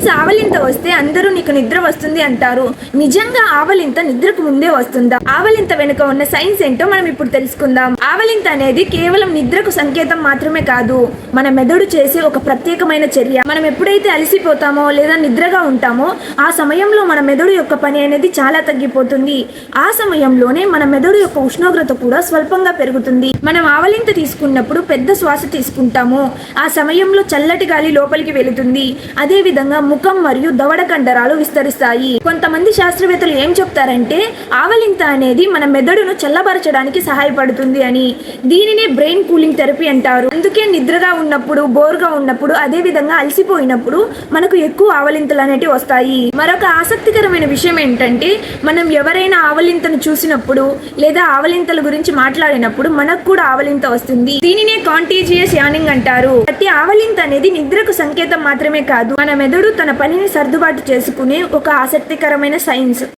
Once ఆవలింత వస్తే అందరూ నీకు నిద్ర వస్తుంది అంటారు. నిజంగా ఆవలింత నిద్రకు ముందే వస్తుందా? ఆవలింత వెనుక ఉన్న సైన్స్ ఏంటో మనం ఇప్పుడు తెలుసుకుందాం. ఆవలింత అనేది కేవలం నిద్రకు సంకేతం మాత్రమే కాదు, మన మెదడు చేసే ఒక ప్రత్యేకమైన చర్య. మనం ఎప్పుడైతే అలసిపోతామో లేదా నిద్రగా ఉంటామో ఆ సమయంలో మన మెదడు యొక్క పని అనేది చాలా తగ్గిపోతుంది. ఆ సమయంలోనే మన మెదడు యొక్క ఉష్ణోగ్రత కూడా స్వల్పంగా పెరుగుతుంది. మనం ఆవలింత తీసుకున్నప్పుడు పెద్ద శ్వాస తీసుకుంటాము. ఆ సమయంలో చల్లటి గాలి లోపలికి వెళుతుంది. అదే విధంగా ముఖం మరియు దవడ కండరాలు విస్తరిస్తాయి. కొంతమంది శాస్త్రవేత్తలు ఏం చెప్తారంటే ఆవలింత అనేది మన మెదడును చల్లబరచడానికి సహాయపడుతుంది అని. దీనినే బ్రెయిన్ కూలింగ్ థెరపీ అంటారు. అందుకే నిద్రగా ఉన్నప్పుడు, బోర్గా ఉన్నప్పుడు, అదే విధంగా అలసిపోయినప్పుడు మనకు ఎక్కువ ఆవలింతలు అనేవి వస్తాయి. మరొక ఆసక్తికరమైన విషయం ఏంటంటే మనం ఎవరైనా ఆవలింతను చూసినప్పుడు లేదా ఆవలింతల గురించి మాట్లాడినప్పుడు మనకు కూడా ఆవలింత వస్తుంది. దీనినే కాంటీజియస్ యానింగ్ అంటారు. ప్రతి ఆవలింత అనేది నిద్రకు సంకేతం మాత్రమే కాదు, మన మెదడు తన పనిని సర్దుబాటు చేసుకునే ఒక ఆసక్తికరమైన సైన్స్.